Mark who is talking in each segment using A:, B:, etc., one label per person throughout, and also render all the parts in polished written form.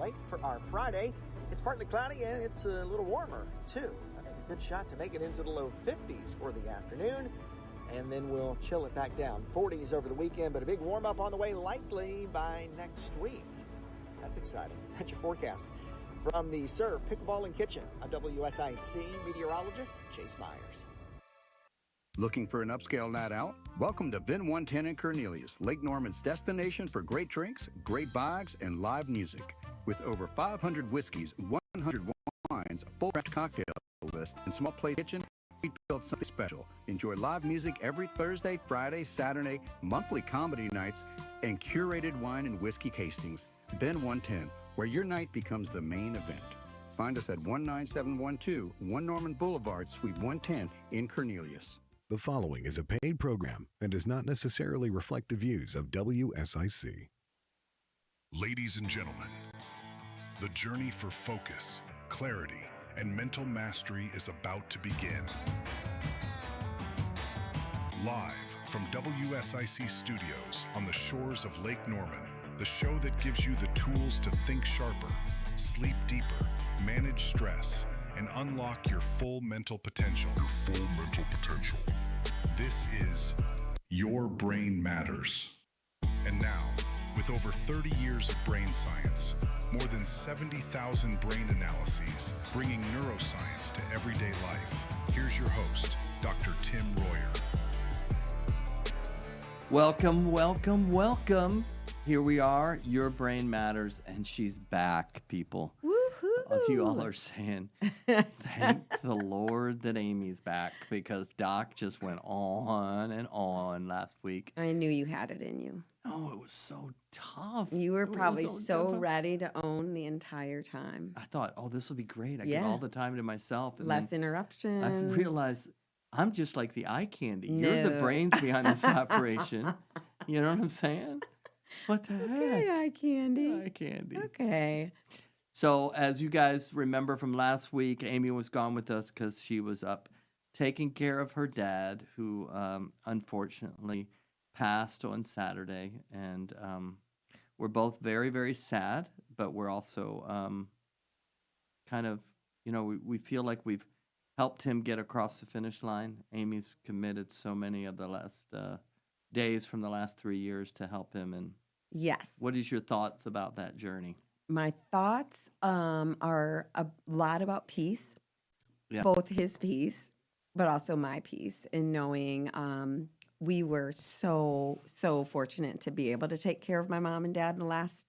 A: light for our Friday. It's partly cloudy and it's a little warmer, too. I think a good shot to make it into the low 50s for the afternoon. And then we'll chill it back down. 40s over the weekend, but a big warm-up on the way likely by next week. That's exciting. That's your forecast. From the Serve Pickleball and Kitchen, I'm WSIC meteorologist Chase Myers.
B: Looking for an upscale night out? Welcome to VIN 110 in Cornelius, Lake Norman's destination for great drinks, great vibes, and live music. With over 500 whiskeys, 100 wines, a full cocktail list, and small play kitchen, we built something special. Enjoy live music every Thursday, Friday, Saturday, monthly comedy nights, and curated wine and whiskey tastings. VIN 110, where your night becomes the main event. Find us at 19712 1 Norman Boulevard, Suite 110 in Cornelius.
C: The following is a paid program and does not necessarily reflect the views of WSIC.
D: Ladies and gentlemen, the journey for focus, clarity, and mental mastery is about to begin. Live from WSIC Studios on the shores of Lake Norman, the show that gives you the tools to think sharper, sleep deeper, manage stress, and unlock your full mental potential. This is Your Brain Matters. And now, with over 30 years of brain science, more than 70,000 brain analyses, bringing neuroscience to everyday life, here's your host, Dr. Tim Royer.
E: Welcome, welcome, welcome. Here we are, Your Brain Matters, and she's back, people. You all are saying, thank the Lord that Amy's back, because Doc just went on and on last week.
F: I knew you had it in you.
E: Oh, it was so tough.
F: You were probably so
E: tough.
F: ready to own the entire time.
E: I thought, oh, this will be great. I get all the time to myself. And
F: less interruptions.
E: I realized I'm just like the eye candy. No. You're the brains behind this operation. You know what I'm saying? What the heck?
F: Okay, eye candy.
E: Eye candy.
F: Okay.
E: So as you guys remember from last week, Amy was gone with us because she was up taking care of her dad, who unfortunately passed on Saturday. And we're both very, very sad, but we're also kind of, you know, we feel like we've helped him get across the finish line. Amy's committed so many of the last days from the last 3 years to help him. And
F: yes.
E: What is your thoughts about that journey?
F: My thoughts are a lot about peace, both his peace, but also my peace, in knowing we were so fortunate to be able to take care of my mom and dad in the last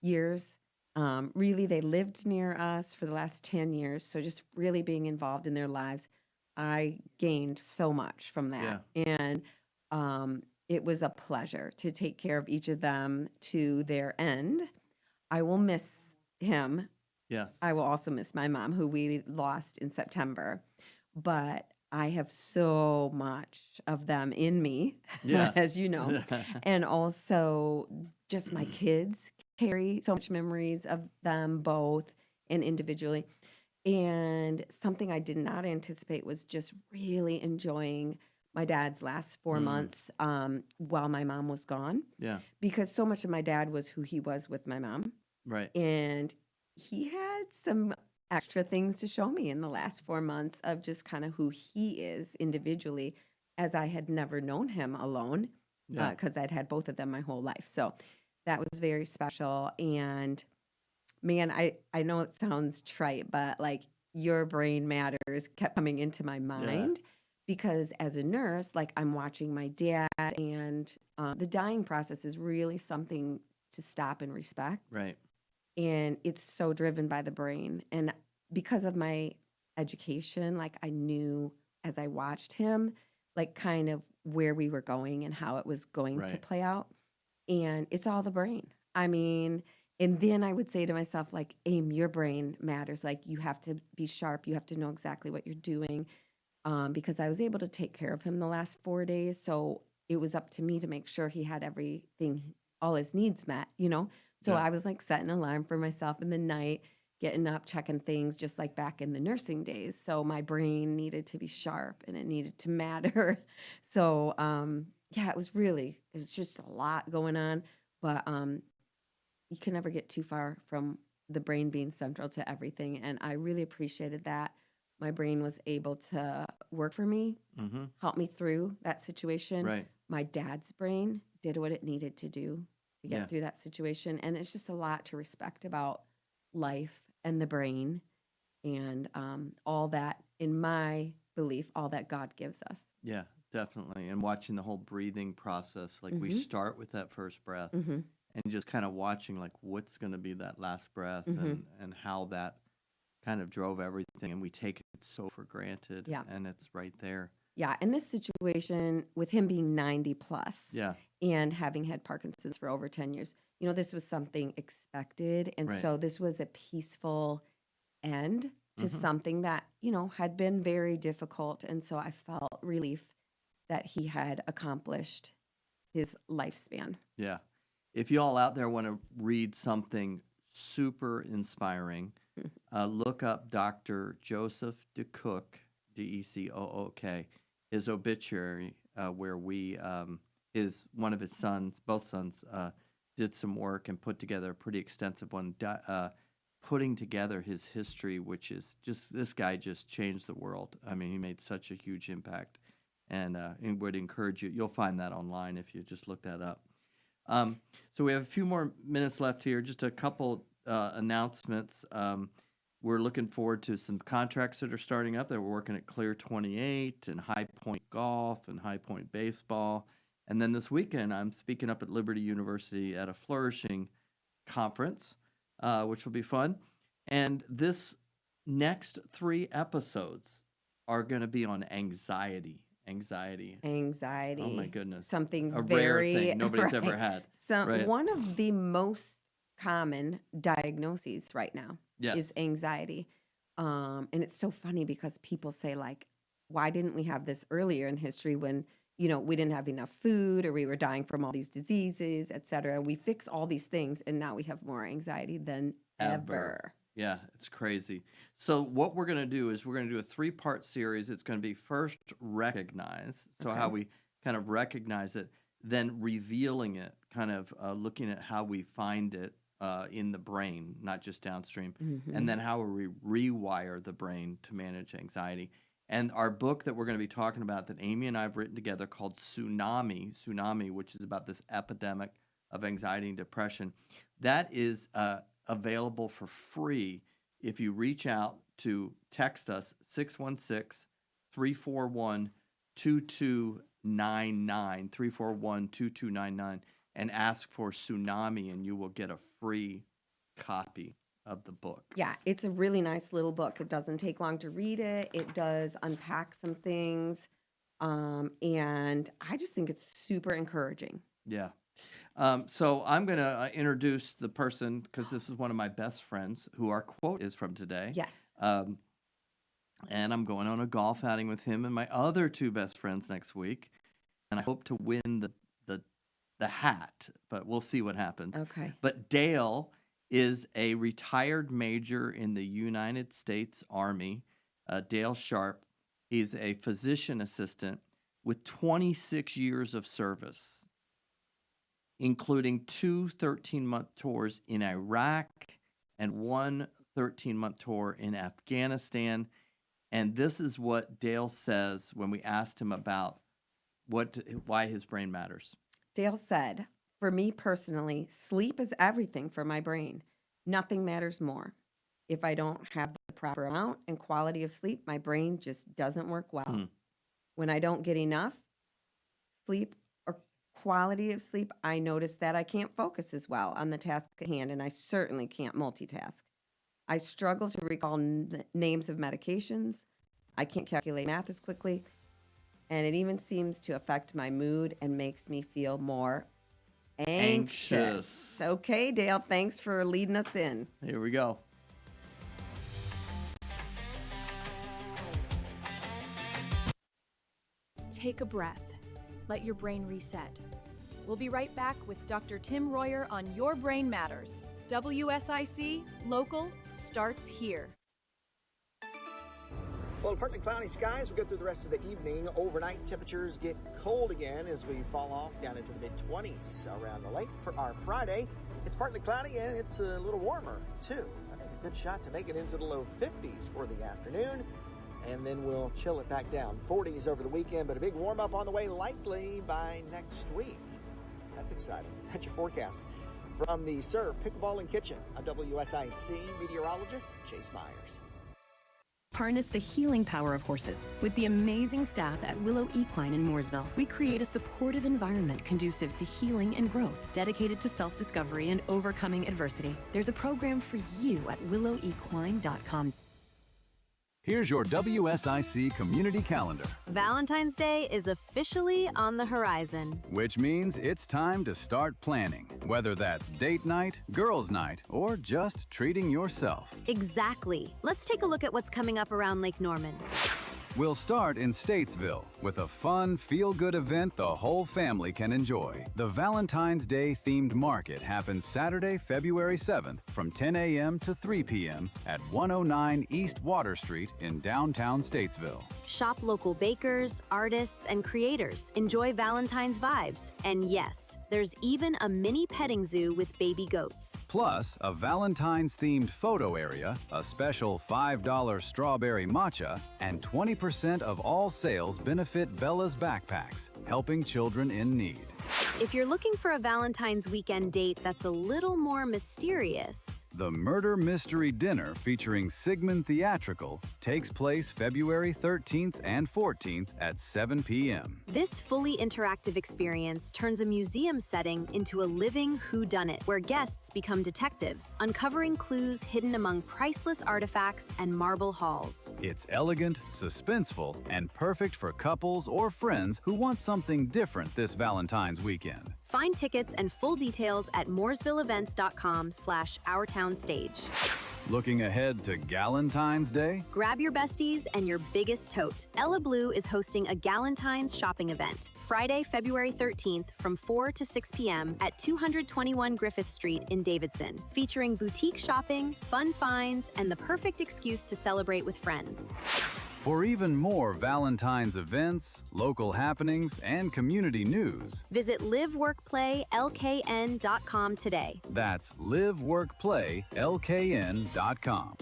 F: years. Really, they lived near us for the last 10 years, so just really being involved in their lives, I gained so much from that. Yeah. And it was a pleasure to take care of each of them to their end. I will miss him.
E: Yes.
F: I will also miss my mom, who we lost in September. But I have so much of them in me, as you know. And also just my kids carry so much memories of them both and individually. And something I did not anticipate was just really enjoying my dad's last 4 months while my mom was gone. Yeah. Because so much of my dad was who he was with my mom.
E: Right.
F: And he had some extra things to show me in the last 4 months of just kind of who he is individually, as I had never known him alone, because I'd had both of them my whole life. So that was very special. And man, I know it sounds trite, but like Your Brain Matters kept coming into my mind. Because as a nurse, like I'm watching my dad, and the dying process is really something to stop and respect.
E: Right.
F: And it's so driven by the brain. And because of my education, like I knew as I watched him, like kind of where we were going and how it was going to play out. And it's all the brain. I mean, and then I would say to myself, like, Aim, your brain matters. Like you have to be sharp. You have to know exactly what you're doing. Because I was able to take care of him the last 4 days. So it was up to me to make sure he had everything, all his needs met, you know? So I was like setting an alarm for myself in the night, getting up, checking things just like back in the nursing days. So my brain needed to be sharp and it needed to matter. So, it was just a lot going on, but you can never get too far from the brain being central to everything. And I really appreciated that. My brain was able to work for me, help me through that situation.
E: Right.
F: My dad's brain did what it needed to do to get through that situation. And it's just a lot to respect about life and the brain and all that, in my belief, all that God gives us.
E: Yeah, definitely. And watching the whole breathing process, like we start with that first breath and just kind of watching like what's going to be that last breath and how that kind of drove everything. And we take it so for granted.
F: Yeah.
E: And it's right there.
F: Yeah. And this situation with him being 90 plus and having had Parkinson's for over 10 years, you know, this was something expected. And so this was a peaceful end to something that, you know, had been very difficult. And so I felt relief that he had accomplished his lifespan.
E: Yeah. If you all out there want to read something super inspiring, look up Dr. Joseph DeCook, DeCook, his obituary, where one of his sons, both sons, did some work and put together a pretty extensive one, putting together his history, which is just, this guy just changed the world. I mean, he made such a huge impact, and would encourage you. You'll find that online if you just look that up. So we have a few more minutes left here. Just a couple announcements. We're looking forward to some contracts that are starting up. That we're working at Clear 28 and High Point Golf and High Point Baseball. And then this weekend, I'm speaking up at Liberty University at a Flourishing conference, which will be fun. And this next 3 episodes are going to be on anxiety. Anxiety. Oh my goodness.
F: Something
E: a
F: very
E: rare thing nobody's ever had.
F: One of the most common diagnoses right now is anxiety. And it's so funny because people say, like, why didn't we have this earlier in history when, you know, we didn't have enough food or we were dying from all these diseases, et cetera. We fix all these things and now we have more anxiety than ever.
E: Yeah, it's crazy. So what we're going to do is we're going to do a 3-part series. It's going to be first recognize, so how we kind of recognize it, then revealing it, kind of looking at how we find it in the brain, not just downstream, and then how we rewire the brain to manage anxiety. And our book that we're going to be talking about that Amy and I have written together called Tsunami, which is about this epidemic of anxiety and depression, that is available for free if you reach out to text us 616-341-2299, 341-2299, and ask for Tsunami, and you will get a free copy of the book.
F: Yeah, it's a really nice little book. It doesn't take long to read it. It does unpack some things, and I just think it's super encouraging.
E: Yeah. So I'm going to introduce the person, because this is one of my best friends who our quote is from today.
F: Yes.
E: And I'm going on a golf outing with him and my other 2 best friends next week. And I hope to win the hat, but we'll see what happens.
F: Okay.
E: But Dale is a retired major in the United States Army, Dale Sharp. He's a physician assistant with 26 years of service, including 2 13-month tours in Iraq and 1 13-month tour in Afghanistan. And this is what Dale says when we asked him about why his brain matters.
F: Dale said, "For me personally, sleep is everything for my brain. Nothing matters more. If I don't have the proper amount and quality of sleep, my brain just doesn't work well. When I don't get enough sleep or quality of sleep, I notice that I can't focus as well on the task at hand, and I certainly can't multitask. I struggle to recall names of medications. I can't calculate math as quickly, and it even seems to affect my mood and makes me feel more anxious." Okay, Dale, thanks for leading us in.
E: Here we go.
G: Take a breath. Let your brain reset. We'll be right back with Dr. Tim Royer on Your Brain Matters. WSIC, local, starts here.
A: Well, partly cloudy skies. We'll go through the rest of the evening. Overnight temperatures get cold again as we fall off down into the mid-20s around the lake for our Friday. It's partly cloudy and it's a little warmer, too. I think a good shot to make it into the low 50s for the afternoon. And then we'll chill it back down. 40s over the weekend, but a big warm-up on the way likely by next week. That's exciting. That's your forecast. From the Surf Pickleball and Kitchen, I'm WSIC meteorologist Chase Myers.
H: Harness the healing power of horses. With the amazing staff at Willow Equine in Mooresville, we create a supportive environment conducive to healing and growth, dedicated to self-discovery and overcoming adversity. There's a program for you at willowequine.com.
I: Here's your WSIC community calendar.
J: Valentine's Day is officially on the horizon.
I: Which means it's time to start planning, whether that's date night, girls' night, or just treating yourself.
J: Exactly. Let's take a look at what's coming up around Lake Norman.
I: We'll start in Statesville with a fun, feel-good event the whole family can enjoy. The Valentine's Day themed market happens Saturday, February 7th from 10 a.m. to 3 p.m. at 109 East Water Street in downtown Statesville.
J: Shop local bakers, artists, and creators. Enjoy Valentine's vibes. And yes, there's even a mini petting zoo with baby goats.
I: Plus, a Valentine's-themed photo area, a special $5 strawberry matcha, and 20% of all sales benefit Bella's Backpacks, helping children in need.
J: If you're looking for a Valentine's weekend date that's a little more mysterious,
I: the Murder Mystery Dinner featuring Sigmund Theatrical takes place February 13th and 14th at 7 p.m.
J: This fully interactive experience turns a museum setting into a living whodunit, where guests become detectives, uncovering clues hidden among priceless artifacts and marble halls.
I: It's elegant, suspenseful, and perfect for couples or friends who want something different this Valentine's weekend.
J: Find tickets and full details at mooresvilleevents.com/OurTownStage.
I: Looking ahead to Galentine's Day?
J: Grab your besties and your biggest tote. Ella Blue is hosting a Galentine's shopping event, Friday, February 13th from 4 to 6 p.m. at 221 Griffith Street in Davidson, featuring boutique shopping, fun finds, and the perfect excuse to celebrate with friends.
I: For even more Valentine's events, local happenings, and community news,
J: visit liveworkplaylkn.com today.
I: That's liveworkplaylkn.com.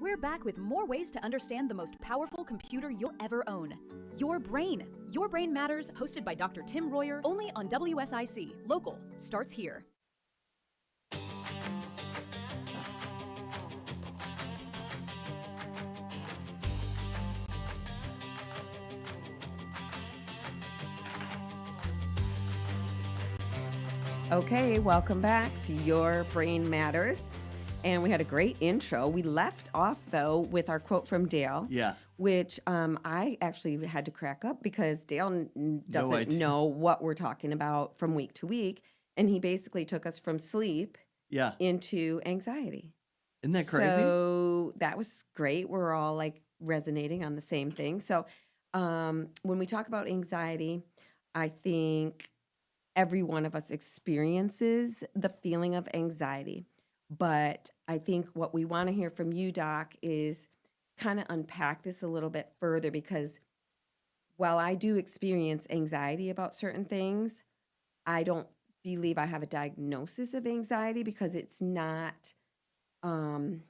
G: We're back with more ways to understand the most powerful computer you'll ever own. Your Brain. Your Brain Matters, hosted by Dr. Tim Royer, only on WSIC. Local starts here.
F: Okay, welcome back to Your Brain Matters. And we had a great intro. We left off, though, with our quote from Dale.
E: Yeah.
F: Which I actually had to crack up because Dale doesn't know what we're talking about from week to week. And he basically took us from sleep into anxiety.
E: Isn't that crazy?
F: So that was great. We're all like resonating on the same thing. So when we talk about anxiety, I think every one of us experiences the feeling of anxiety. But I think what we want to hear from you, Doc, is kind of unpack this a little bit further, because while I do experience anxiety about certain things, I don't believe I have a diagnosis of anxiety, because it's not a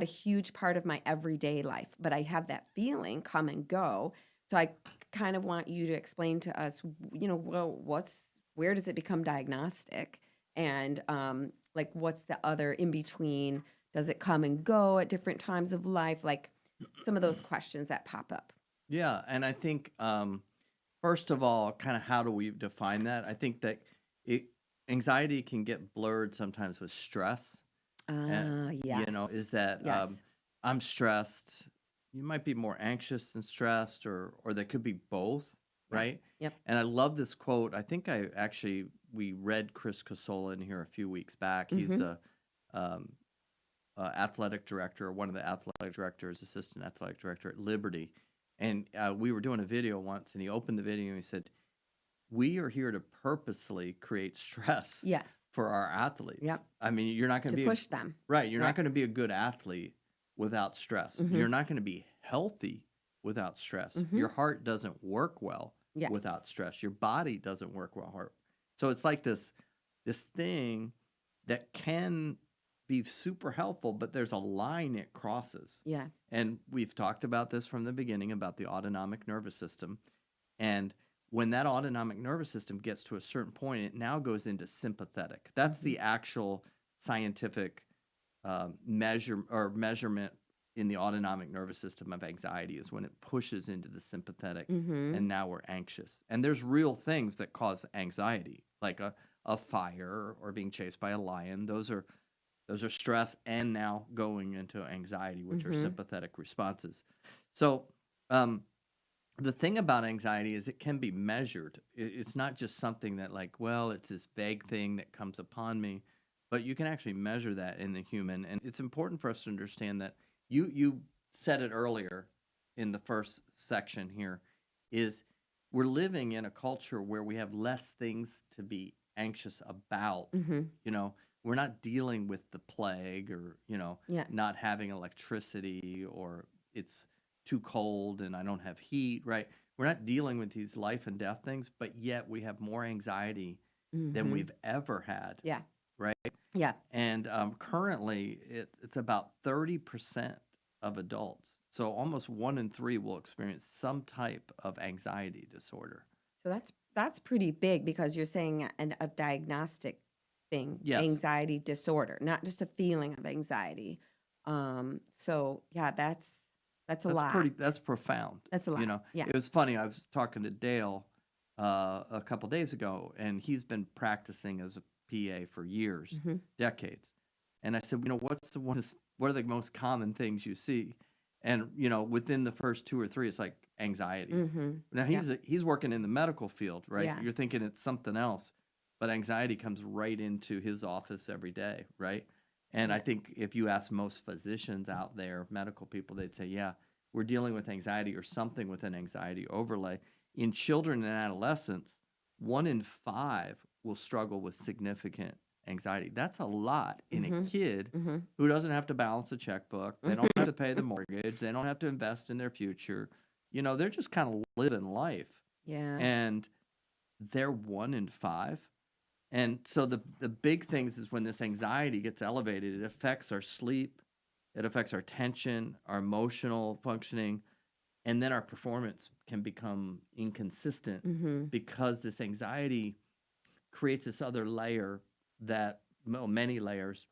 F: huge part of my everyday life. But I have that feeling come and go. So I kind of want you to explain to us, where does it become diagnostic? And like, what's the other in between? Does it come and go at different times of life? Like some of those questions that pop up.
E: Yeah, and I think, first of all, kind of how do we define that? I think that anxiety can get blurred sometimes with stress.
F: Yes.
E: Is that I'm stressed. You might be more anxious than stressed, or there could be both, right?
F: Yep.
E: And I love this quote. I think we read Chris Casola in here a few weeks back. He's the athletic director, one of the athletic directors, assistant athletic director at Liberty. And we were doing a video once, and he opened the video and he said, "We are here to purposely create stress for our athletes."
F: Yep.
E: I mean, you're not going to
F: push them.
E: Right. You're not going to be a good athlete without stress. You're not going to be healthy without stress. Your heart doesn't work well without stress. Your body doesn't work well. So it's like this thing that can be super helpful, but there's a line it crosses.
F: Yeah.
E: And we've talked about this from the beginning about the autonomic nervous system. And when that autonomic nervous system gets to a certain point, it now goes into sympathetic. That's the actual scientific measurement in the autonomic nervous system of anxiety, is when it pushes into the sympathetic, and now we're anxious. And there's real things that cause anxiety, like a fire or being chased by a lion. Those are stress and now going into anxiety, which are sympathetic responses. So the thing about anxiety is it can be measured. It's not just something that like, well, it's this vague thing that comes upon me, but you can actually measure that in the human. And it's important for us to understand that you said it earlier in the first section here, is we're living in a culture where we have less things to be anxious about. You know, we're not dealing with the plague or, not having electricity, or it's too cold and I don't have heat, right? We're not dealing with these life and death things, but yet we have more anxiety than we've ever had.
F: Yeah.
E: Right?
F: Yeah.
E: And currently it's about 30% of adults. So almost 1 in 3 will experience some type of anxiety disorder.
F: So that's pretty big, because you're saying a diagnostic thing,
E: Yes.
F: anxiety disorder, not just a feeling of anxiety. So yeah, that's a lot.
E: That's profound.
F: That's a lot. Yeah.
E: It was funny. I was talking to Dale a couple days ago, and he's been practicing as a PA for years, decades. And I said, what are the most common things you see? And within the first 2 or 3, it's like anxiety. Now he's working in the medical field, right?
F: Yes.
E: You're thinking it's something else, but anxiety comes right into his office every day, right? And I think if you ask most physicians out there, medical people, they'd say, yeah, we're dealing with anxiety or something with an anxiety overlay. In children and adolescents, 1 in 5 will struggle with significant anxiety. That's a lot in a kid who doesn't have to balance a checkbook. They don't have to pay the mortgage. They don't have to invest in their future. They're just kind of living life.
F: Yeah.
E: And they're 1 in 5. And so the big things is when this anxiety gets elevated, it affects our sleep, it affects our attention, our emotional functioning, and then our performance can become inconsistent because this anxiety creates this other layer many layers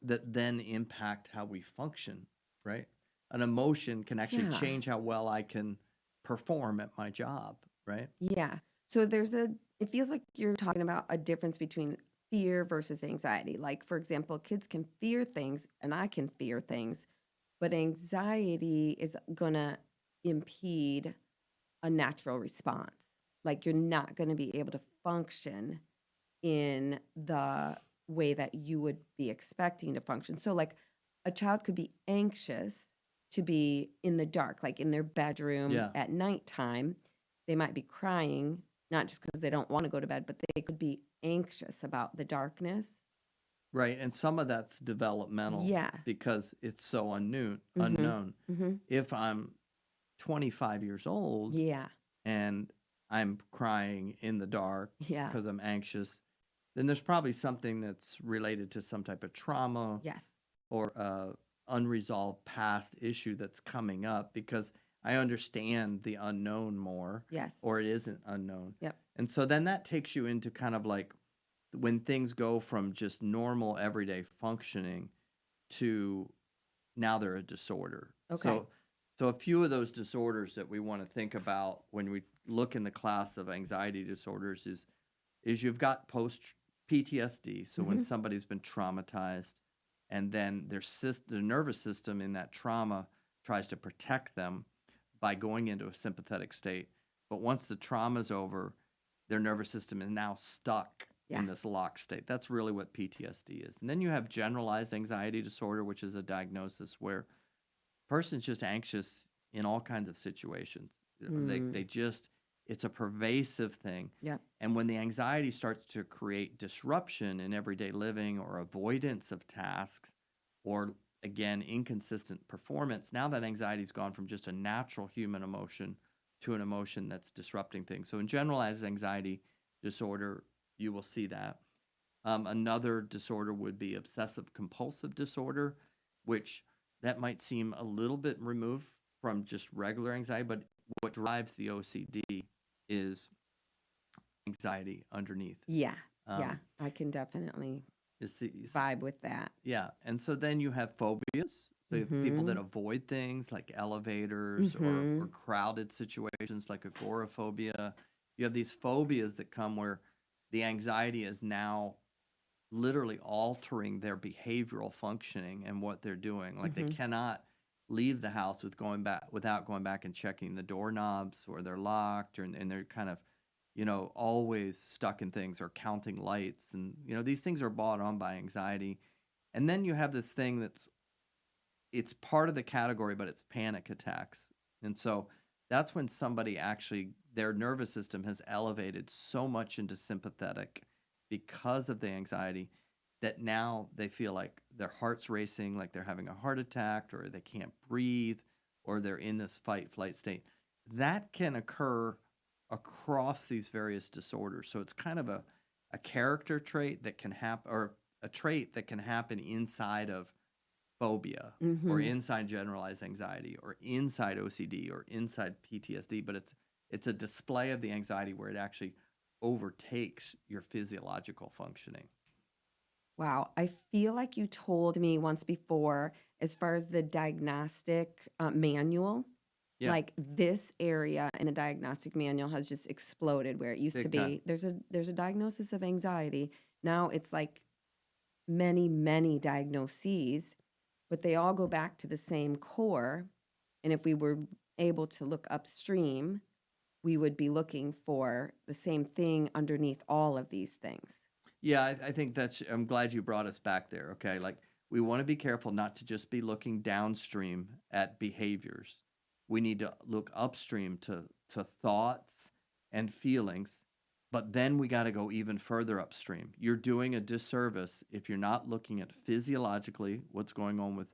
E: that then impact how we function, right? An emotion can actually change how well I can perform at my job, right?
F: Yeah. So it feels like you're talking about a difference between fear versus anxiety. Like, for example, kids can fear things and I can fear things, but anxiety is going to impede a natural response. Like, you're not going to be able to function in the way that you would be expecting to function. So, like, a child could be anxious to be in the dark, like in their bedroom at nighttime. They might be crying, not just because they don't want to go to bed, but they could be anxious about the darkness.
E: Right. And some of that's developmental because it's so unknown. If I'm 25 years old and I'm crying in the dark because I'm anxious, then there's probably something that's related to some type of trauma or unresolved past issue that's coming up, because I understand the unknown more, or it isn't unknown. And so then that takes you into kind of like when things go from just normal everyday functioning to now they're a disorder. So a few of those disorders that we want to think about when we look in the class of anxiety disorders is you've got post PTSD. So when somebody's been traumatized and then their nervous system in that trauma tries to protect them by going into a sympathetic state. But once the trauma's over, their nervous system is now stuck in this locked state. That's really what PTSD is. And then you have generalized anxiety disorder, which is a diagnosis where a person's just anxious in all kinds of situations. They just, it's a pervasive thing. And when the anxiety starts to create disruption in everyday living or avoidance of tasks or, again, inconsistent performance, now that anxiety's gone from just a natural human emotion to an emotion that's disrupting things. So in generalized anxiety disorder, you will see that. Another disorder would be obsessive compulsive disorder, which that might seem a little bit removed from just regular anxiety, but what drives the OCD is anxiety underneath.
F: Yeah. Yeah.
E: Um,
F: I can definitely
E: you see,
F: vibe with that.
E: yeah, and so then you have phobias. So you have people that avoid things like elevators or crowded situations like agoraphobia. You have these phobias that come where the anxiety is now literally altering their behavioral functioning and what they're doing. Like they cannot leave the house without going back and checking the doorknobs, or they're locked, and they're kind of, always stuck in things, or counting lights. And, these things are brought on by anxiety. And then you have this thing it's part of the category, but it's panic attacks. And so that's when somebody actually, their nervous system has elevated so much into sympathetic because of the anxiety that now they feel like their heart's racing, like they're having a heart attack, or they can't breathe, or they're in this fight-flight state. That can occur across these various disorders. So it's kind of a character trait that can happen, or a trait that can happen inside of phobia, or inside generalized anxiety, or inside OCD, or inside PTSD, but it's a display of the anxiety where it actually overtakes your physiological functioning.
F: Wow. I feel like you told me once before, as far as the diagnostic manual,
E: Yeah.
F: like this area in the diagnostic manual has just exploded, where it used to
E: Big
F: be
E: time.
F: there's a diagnosis of anxiety. Now it's like many diagnoses, but they all go back to the same core. And if we were able to look upstream, we would be looking for the same thing underneath all of these things.
E: Yeah, I think I'm glad you brought us back there. Okay. Like, we want to be careful not to just be looking downstream at behaviors. We need to look upstream to thoughts and feelings, but then we got to go even further upstream. You're doing a disservice if you're not looking at physiologically what's going on with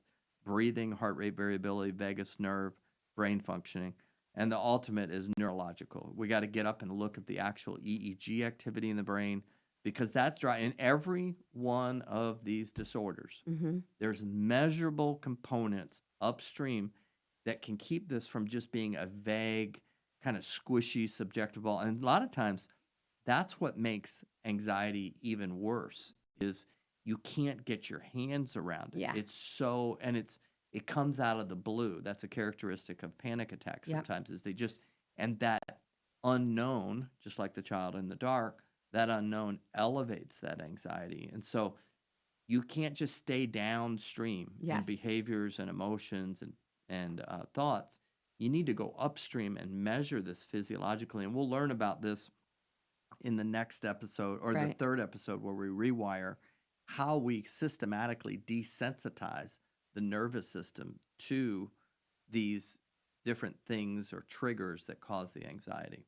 E: breathing, heart rate variability, vagus nerve, brain functioning. And the ultimate is neurological. We got to get up and look at the actual EEG activity in the brain, because that's right. In every one of these disorders, there's measurable components upstream that can keep this from just being a vague, kind of squishy, subjective ball. And a lot of times, that's what makes anxiety even worse, is you can't get your hands around it.
F: Yeah.
E: It comes out of the blue. That's a characteristic of panic attacks sometimes, is and that unknown, just like the child in the dark, that unknown elevates that anxiety. And so you can't just stay downstream in behaviors and emotions and thoughts. You need to go upstream and measure this physiologically. And we'll learn about this in the next episode, or the third episode, where we rewire how we systematically desensitize the nervous system to these different things or triggers that cause the anxiety.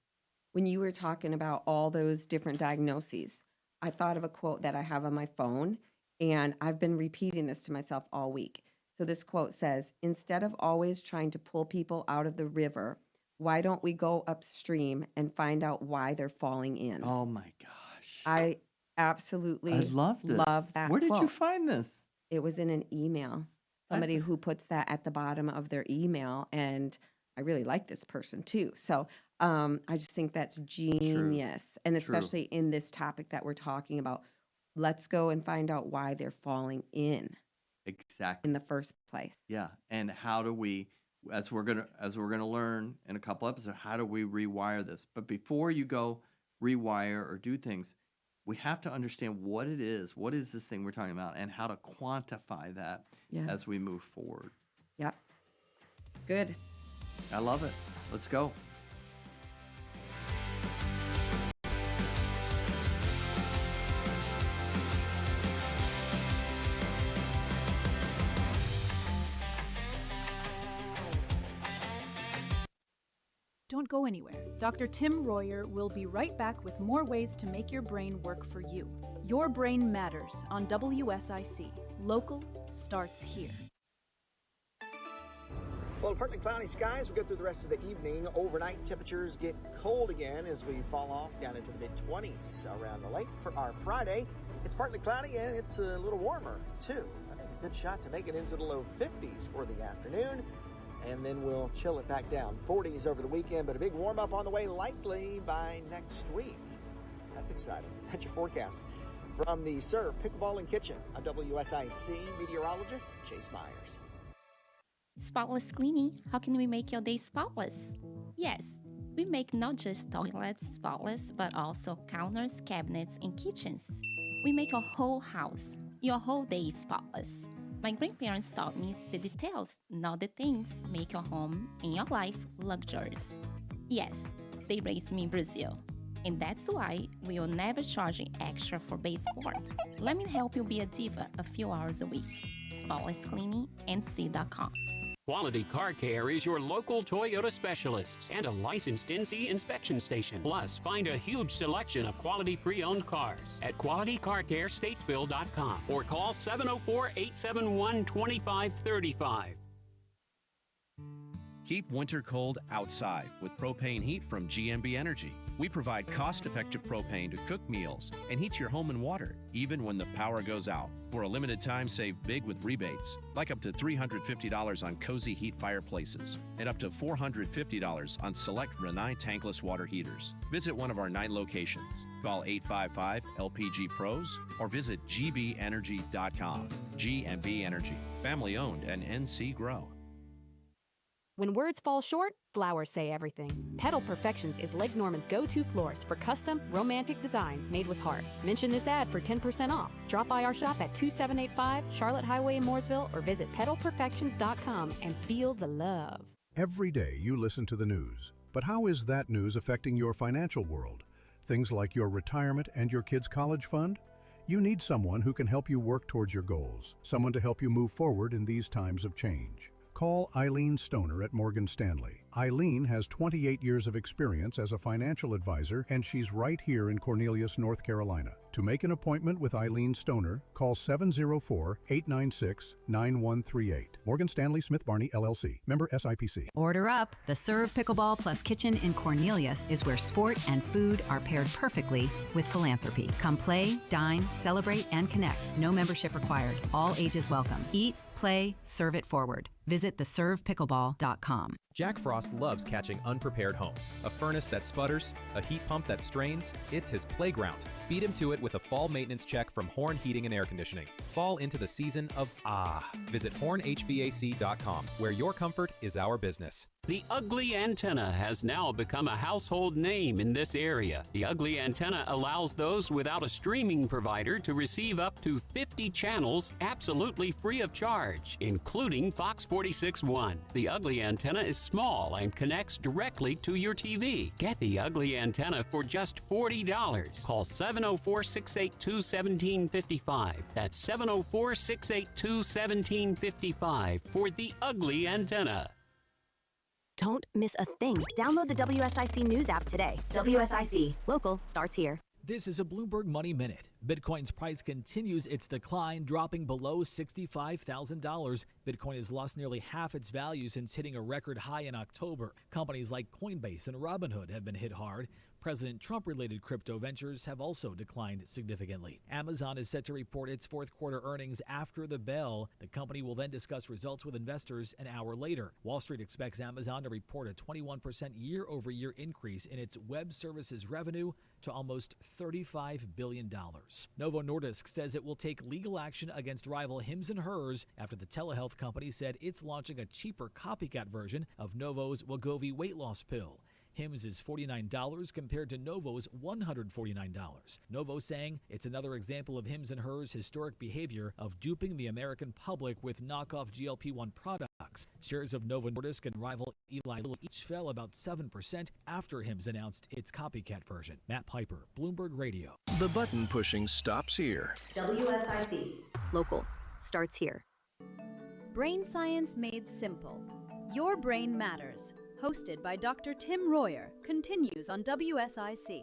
F: When you were talking about all those different diagnoses, I thought of a quote that I have on my phone, and I've been repeating this to myself all week. So this quote says, "Instead of always trying to pull people out of the river, why don't we go upstream and find out why they're falling in?"
E: Oh my gosh.
F: I absolutely
E: I love this.
F: love that
E: Where did you
F: quote.
E: find this?
F: It was in an email. Somebody who puts that at the bottom of their email, and I really like this person too. So I just think that's genius. And especially in this topic that we're talking about, let's go and find out why they're falling in
E: Exactly.
F: in the first place.
E: Yeah. And how do we, as we're gonna learn in a couple episodes, how do we rewire this? But before you go rewire or do things, we have to understand what it is. What is this thing we're talking about, and how to quantify that as we move forward.
F: Yep. Good.
E: I love it. Let's go.
G: Don't go anywhere. Dr. Tim Royer will be right back with more ways to make your brain work for you. Your Brain Matters on WSIC. Local starts here.
A: Well, partly cloudy skies. We go through the rest of the evening. Overnight temperatures get cold again as we fall off down into the mid-20s around the lake for our Friday. It's partly cloudy and it's a little warmer too. I think a good shot to make it into the low 50s for the afternoon. And then we'll chill it back down. 40s over the weekend, but a big warm up on the way likely by next week. That's exciting. That's your forecast. From the Serve Pickleball and Kitchen, I'm WSIC meteorologist Chase Myers.
K: Spotless cleaning. How can we make your day spotless? Yes, we make not just toilets spotless, but also counters, cabinets, and kitchens. We make your whole house, your whole day spotless. My grandparents taught me the details, not the things, make your home and your life luxurious. Yes, they raised me in Brazil. And that's why we will never charge you extra for baseboards. Let me help you be a diva a few hours a week. SpotlessCleaningNC.com.
L: Quality Car Care is your local Toyota specialist and a licensed NC inspection station. Plus, find a huge selection of quality pre-owned cars at QualityCarCareStatesville.com or call 704-871-2535.
M: Keep winter cold outside with propane heat from GMB Energy. We provide cost-effective propane to cook meals and heat your home and water, even when the power goes out. For a limited time, save big with rebates, like up to $350 on Cozy Heat fireplaces and up to $450 on select Rinnai tankless water heaters. Visit one of our 9 locations. Call 855-LPG-PROS or visit gbenergy.com. GMB Energy, family-owned and NC Grow.
N: When words fall short, flowers say everything. Petal Perfections is Lake Norman's go-to florist for custom, romantic designs made with heart. Mention this ad for 10% off. Drop by our shop at 2785 Charlotte Highway in Mooresville or visit petalperfections.com and feel the love.
O: Every day you listen to the news, but how is that news affecting your financial world? Things like your retirement and your kids' college fund? You need someone who can help you work towards your goals, someone to help you move forward in these times of change. Call Eileen Stoner at Morgan Stanley. Eileen has 28 years of experience as a financial advisor, and she's right here in Cornelius, North Carolina. To make an appointment with Eileen Stoner, call 704-896-9138. Morgan Stanley Smith Barney, LLC. Member SIPC.
P: Order up. The Serve Pickleball Plus Kitchen in Cornelius is where sport and food are paired perfectly with philanthropy. Come play, dine, celebrate, and connect. No membership required. All ages welcome. Eat, play, serve it forward. Visit theservepickleball.com.
Q: Jack Frost loves catching unprepared homes. A furnace that sputters, a heat pump that strains, it's his playground. Beat him to it with a fall maintenance check from Horn Heating and Air Conditioning. Fall into the season of ah. Visit hornhvac.com, where your comfort is our business.
L: The Ugly Antenna has now become a household name in this area. The Ugly Antenna allows those without a streaming provider to receive up to 50 channels absolutely free of charge, including Fox 46.1. The Ugly Antenna is small and connects directly to your TV. Get the Ugly Antenna for just $40. Call 704-682-1755. That's 704-682-1755 for the Ugly Antenna.
J: Don't miss a thing. Download the WSIC News app today. WSIC. Local starts here.
R: This is a Bloomberg Money Minute. Bitcoin's price continues its decline, dropping below $65,000. Bitcoin has lost nearly half its value since hitting a record high in October. Companies like Coinbase and Robinhood have been hit hard. President Trump-related crypto ventures have also declined significantly. Amazon is set to report its fourth quarter earnings after the bell. The company will then discuss results with investors an hour later. Wall Street expects Amazon to report a 21% year-over-year increase in its web services revenue to almost $35 billion. Novo Nordisk says it will take legal action against rival Hims & Hers after the telehealth company said it's launching a cheaper copycat version of Novo's Wegovy weight loss pill. Hims is $49 compared to Novo's $149. Novo saying it's another example of Hims & Hers' historic behavior of duping the American public with knockoff GLP-1 products. Shares of Novo Nordisk and rival Eli Lilly each fell about 7% after Hims announced its copycat version. Matt Piper, Bloomberg Radio.
S: The button pushing stops here.
J: WSIC. Local starts here.
G: Brain Science Made Simple. Your Brain Matters. Hosted by Dr. Tim Royer, continues on WSIC.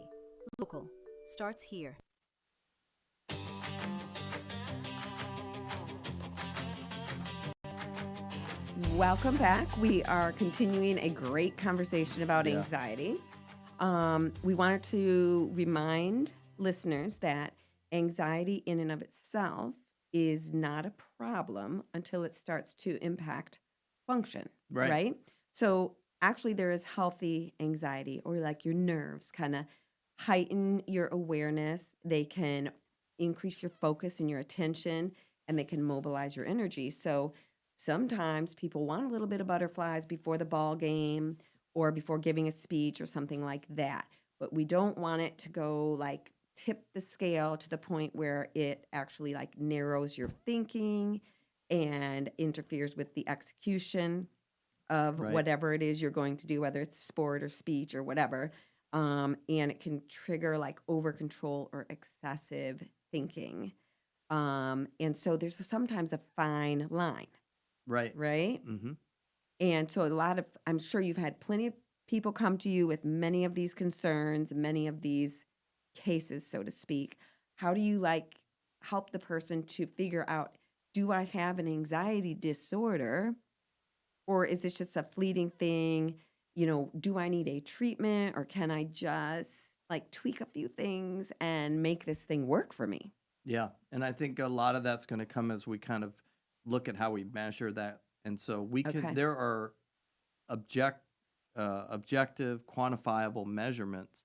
G: Local starts here.
F: Welcome back. We are continuing a great conversation about
E: Yeah.
F: anxiety. We wanted to remind listeners that anxiety in and of itself is not a problem until it starts to impact function,
E: Right.
F: right? So actually there is healthy anxiety, or like your nerves kind of heighten your awareness. They can increase your focus and your attention, and they can mobilize your energy. So sometimes people want a little bit of butterflies before the ball game or before giving a speech or something like that. But we don't want it to go like tip the scale to the point where it actually like narrows your thinking and interferes with the execution of
E: Right.
F: whatever it is you're going to do, whether it's sport or speech or whatever. And it can trigger like over control or excessive thinking. And so there's sometimes a fine line,
E: Right.
F: right?
E: Mm-hmm.
F: And so I'm sure you've had plenty of people come to you with many of these concerns, many of these cases, so to speak. How do you like help the person to figure out, do I have an anxiety disorder, or is this just a fleeting thing? You know, do I need a treatment, or can I just like tweak a few things and make this thing work for me?
E: Yeah. And I think a lot of that's going to come as we kind of look at how we measure that. And so
F: Okay.
E: there are objective, quantifiable measurements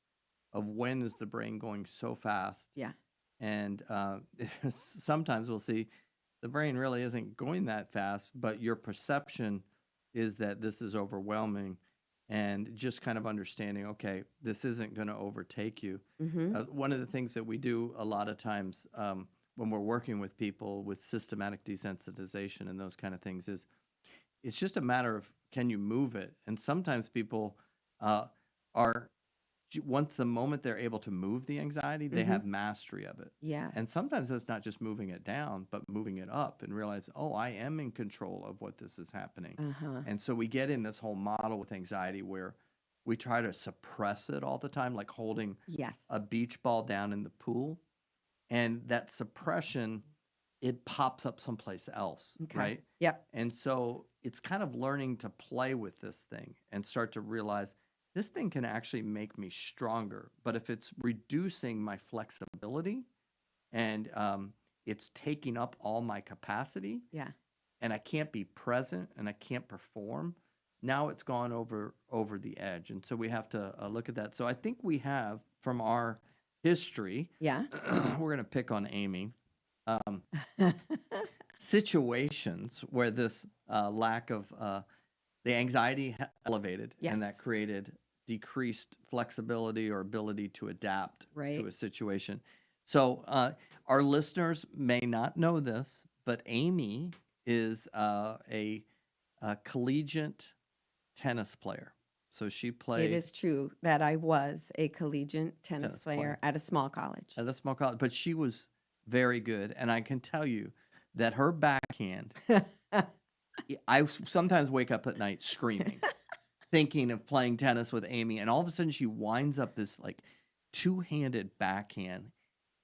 E: of when is the brain going so fast.
F: Yeah.
E: And sometimes we'll see the brain really isn't going that fast, but your perception is that this is overwhelming, and just kind of understanding, okay, this isn't going to overtake you.
F: Mm-hmm.
E: One of the things that we do a lot of times when we're working with people with systematic desensitization and those kind of things is it's just a matter of, can you move it? And sometimes people once the moment they're able to move the anxiety, they
F: Mm-hmm.
E: have mastery of it.
F: Yes.
E: And sometimes that's not just moving it down, but moving it up and realize, oh, I am in control of what this is happening.
F: Uh-huh.
E: And so we get in this whole model with anxiety where we try to suppress it all the time, like holding
F: Yes.
E: a beach ball down in the pool. And that suppression, it pops up someplace else,
F: Okay.
E: right?
F: Yep.
E: And so it's kind of learning to play with this thing and start to realize this thing can actually make me stronger. But if it's reducing my flexibility and it's taking up all my capacity,
F: Yeah.
E: and I can't be present and I can't perform, now it's gone over the edge. And so we have to look at that. So I think we have, from our history,
F: Yeah.
E: we're going to pick on Amy, situations where this lack of the anxiety elevated, and that
F: Yes.
E: created decreased flexibility or ability to adapt
F: Right.
E: to a situation. So our listeners may not know this, but Amy is a collegiate tennis player. So she
F: It
E: played
F: is true that I was a collegiate tennis
E: Tennis
F: player
E: player.
F: at a small college.
E: at a small college, but she was very good. And I can tell you that her backhand, I sometimes wake up at night screaming, thinking of playing tennis with Amy, and all of a sudden she winds up this like two-handed backhand,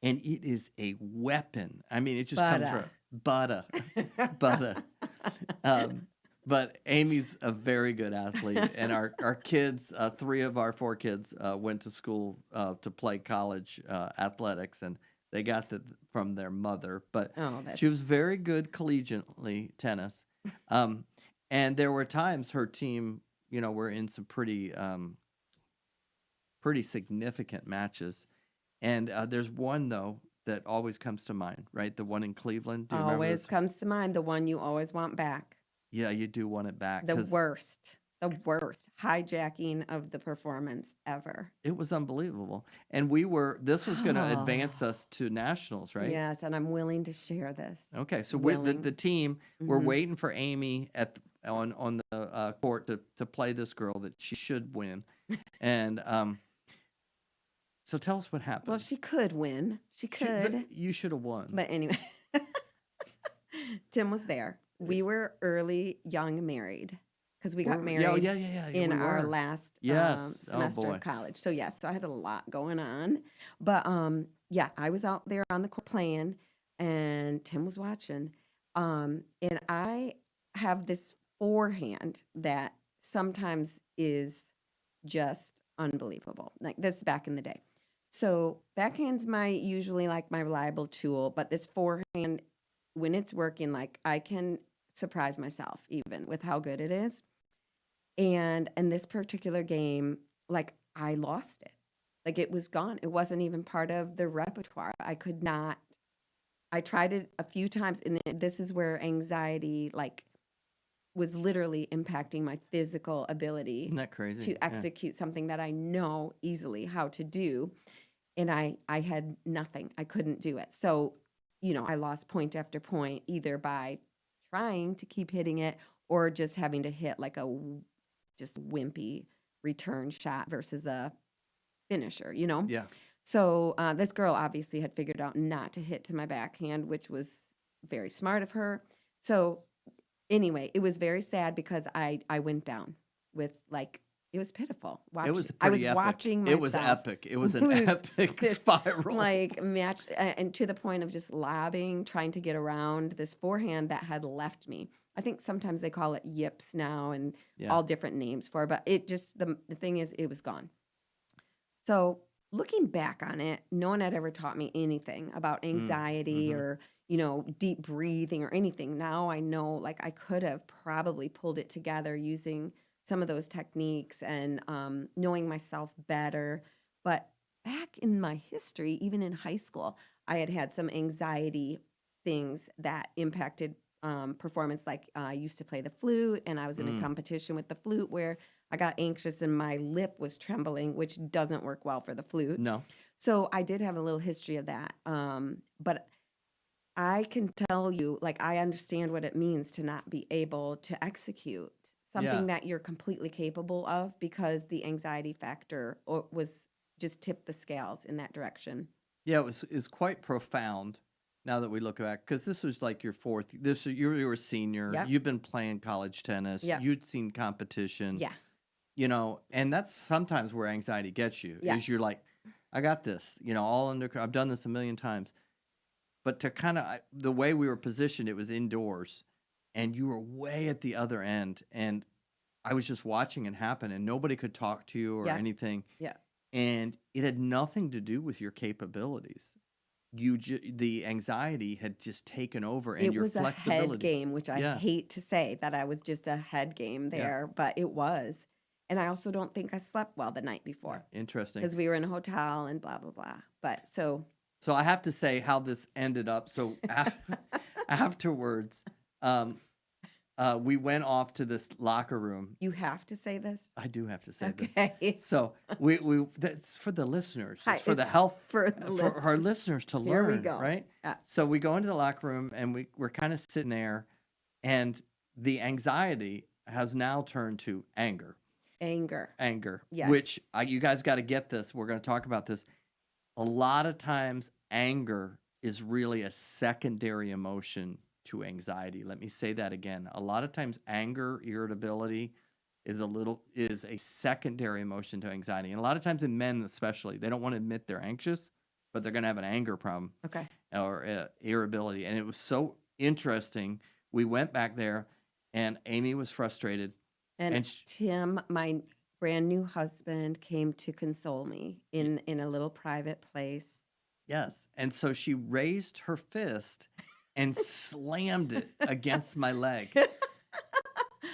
E: and it is a weapon. I mean, it just comes from butter. But Amy's a very good athlete, and our kids, 3 of our 4 kids, went to school to play college athletics, and they got that from their mother. But
F: Oh,
E: she was
F: that's
E: very good collegiately tennis. And there were times her team, were in some pretty significant matches. And there's one, though, that always comes to mind, right? The one in Cleveland. Do you remember
F: always
E: this?
F: comes to mind, the one you always want back.
E: Yeah, you do want it back.
F: The
E: 'Cause
F: worst hijacking of the performance ever.
E: it was unbelievable. And this was going to advance us to nationals, right?
F: Yes, and I'm willing to share this.
E: Okay, so
F: Willing.
E: the team, we're
F: Mhm.
E: waiting for Amy on the court to play this girl that she should win. And so tell us what happened.
F: Well, she could win. She
E: But
F: could.
E: you should have won.
F: But anyway, Tim was there. We were young married, because we got
E: Yeah,
F: married
E: yeah,
F: in
E: we
F: our
E: were.
F: last
E: Yes. Oh,
F: semester
E: boy.
F: of college. So yes, so I had a lot going on. But yeah, I was out there on the court playing, and Tim was watching. And I have this forehand that sometimes is just unbelievable. Like this back in the day. So backhand's usually like my reliable tool, but this forehand, when it's working, like I can surprise myself even with how good it is. And in this particular game, like I lost it. Like it was gone. It wasn't even part of the repertoire. I could not. I tried it a few times, and this is where anxiety like was literally impacting my physical ability.
E: Isn't that crazy?
F: To execute something that I know easily how to do. And I had nothing. I couldn't do it. So, I lost point after point, either by trying to keep hitting it or just having to hit like a just wimpy return shot versus a finisher,
E: Yeah.
F: So this girl obviously had figured out not to hit to my backhand, which was very smart of her. So anyway, it was very sad because I went down with like, it was pitiful.
E: It was
F: I was
E: pretty epic.
F: watching myself.
E: It was epic. It was an epic
F: this,
E: spiral.
F: Like match, and to the point of just lobbing, trying to get around this forehand that had left me. I think sometimes they call it yips now and all different names for it, but it just, the thing is, it was gone. So looking back on it, no one had ever taught me anything about anxiety or, deep breathing or anything. Now I know, like I could have probably pulled it together using some of those techniques and knowing myself better. But back in my history, even in high school, I had some anxiety things that impacted performance. Like I used to play the flute, and I was in a competition with the flute where I got anxious and my lip was trembling, which doesn't work well for the flute.
E: No.
F: So I did have a little history of that. But I can tell you, like, I understand what it means to not be able to execute something that you're completely capable of, because the anxiety factor was just tipped the scales in that direction.
E: Yeah, it's quite profound now that we look back, because this was like your fourth. You were a senior.
F: Yep.
E: You've been playing college tennis.
F: Yep.
E: You'd seen competition.
F: Yeah.
E: And that's sometimes where anxiety gets you.
F: Yeah.
E: Is you're like, I got this. All under. I've done this a million times. But to kind of the way we were positioned, it was indoors, and you were way at the other end, and I was just watching it happen, and nobody could talk to you or anything.
F: Yeah.
E: And it had nothing to do with your capabilities. The anxiety had just taken over, and your flexibility.
F: It was a head game, which I hate to say that I was just a head game there, but it was. And I also don't think I slept well the night before.
E: Interesting.
F: Because we were in a hotel and blah, blah, blah. But so
E: I have to say how this ended up. So afterwards, we went off to this locker room.
F: You have to say this?
E: I do have to say this.
F: Okay.
E: So we that's for the listeners. It's for the health for our listeners to learn.
F: Here we go.
E: Right?
F: Yeah.
E: So we go into the locker room, and we're kind of sitting there, and the anxiety has now turned to anger. Anger.
F: Yes.
E: Which you guys got to get this. We're going to talk about this. A lot of times, anger is really a secondary emotion to anxiety. Let me say that again. A lot of times, anger, irritability is a secondary emotion to anxiety. And a lot of times in men especially, they don't want to admit they're anxious, but they're going to have an anger problem.
F: Okay.
E: Or irritability. And it was so interesting. We went back there, and Amy was frustrated.
F: And Tim, my brand new husband, came to console me in a little private place.
E: Yes. And so she raised her fist and slammed it against my leg.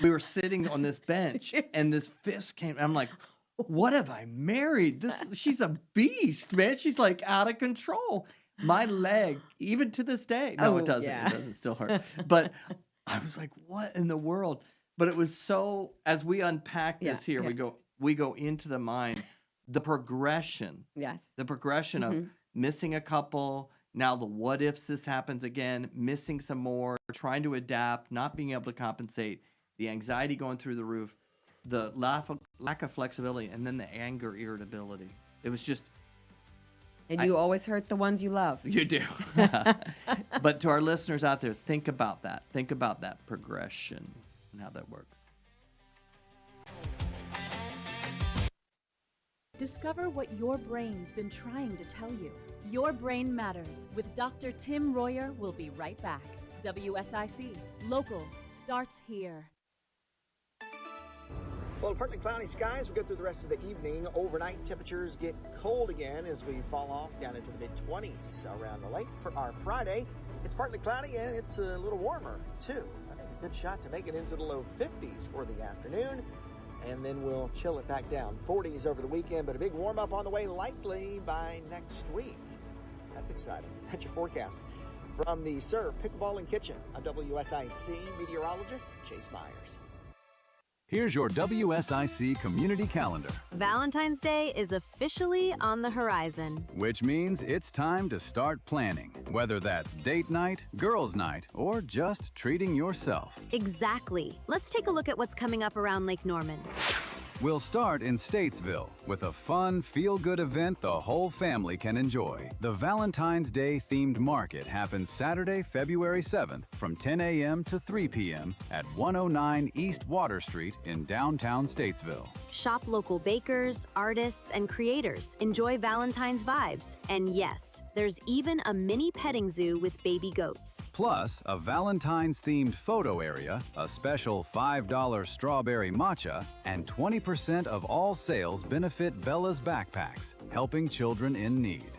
E: We were sitting on this bench, and this fist came. I'm like, what have I married? She's a beast, man. She's like out of control. My leg, even to this day. No, it doesn't.
F: Yeah.
E: It doesn't still hurt. But I was like, what in the world? But it was so, as we unpack this here, we go into the mind, the progression.
F: Yes.
E: The progression of missing a couple, now the what ifs this happens again, missing some more, trying to adapt, not being able to compensate, the anxiety going through the roof, the lack of flexibility, and then the anger, irritability. It was just...
F: And you always hurt the ones you love.
E: You do. But to our listeners out there, think about that. Think about that progression and how that works.
G: Discover what your brain's been trying to tell you. Your Brain Matters with Dr. Tim Royer will be right back. WSIC, local, starts here.
A: Well, partly cloudy skies. We go through the rest of the evening. Overnight temperatures get cold again as we fall off down into the mid-20s around the lake. For our Friday, it's partly cloudy and it's a little warmer too. I think a good shot to make it into the low 50s for the afternoon. And then we'll chill it back down. 40s over the weekend, but a big warm up on the way likely by next week. That's exciting. That's your forecast. From the Serve Pickleball and Kitchen, I'm WSIC meteorologist Chase Myers.
I: Here's your WSIC community calendar,
J: Valentine's Day is officially on the horizon.
I: which means it's time to start planning, whether that's date night, girls' night, or just treating yourself.
J: Exactly. Let's take a look at what's coming up around Lake Norman.
I: We'll start in Statesville with a fun, feel-good event the whole family can enjoy. The Valentine's Day themed market happens Saturday, February 7th from 10 a.m. to 3 p.m. at 109 East Water Street in downtown Statesville.
J: Shop local bakers, artists, and creators. Enjoy Valentine's vibes. And yes, there's even a mini petting zoo with baby goats.
I: Plus, a Valentine's-themed photo area, a special $5 strawberry matcha, and 20% of all sales benefit Bella's Backpacks, helping children in need.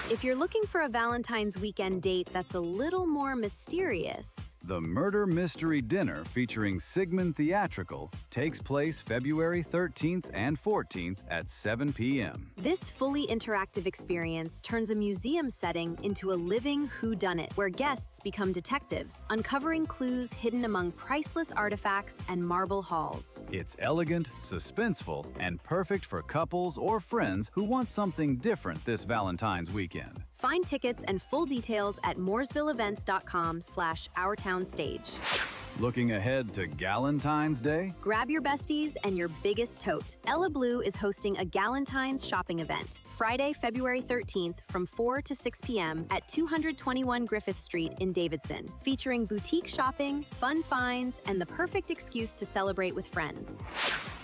J: If you're looking for a Valentine's weekend date that's a little more mysterious,
I: The Murder Mystery Dinner featuring Sigmund Theatrical takes place February 13th and 14th at 7 p.m.
J: this fully interactive experience turns a museum setting into a living whodunit where guests become detectives, uncovering clues hidden among priceless artifacts and marble halls.
I: It's elegant, suspenseful, and perfect for couples or friends who want something different this Valentine's weekend.
J: Find tickets and full details at mooresvilleevents.com/ourtownstage.
I: Looking ahead to Galentine's Day?
J: Grab your besties and your biggest tote. Ella Blue is hosting a Galentine's shopping event Friday, February 13th from 4 to 6 p.m. at 221 Griffith Street in Davidson, featuring boutique shopping, fun finds, and the perfect excuse to celebrate with friends.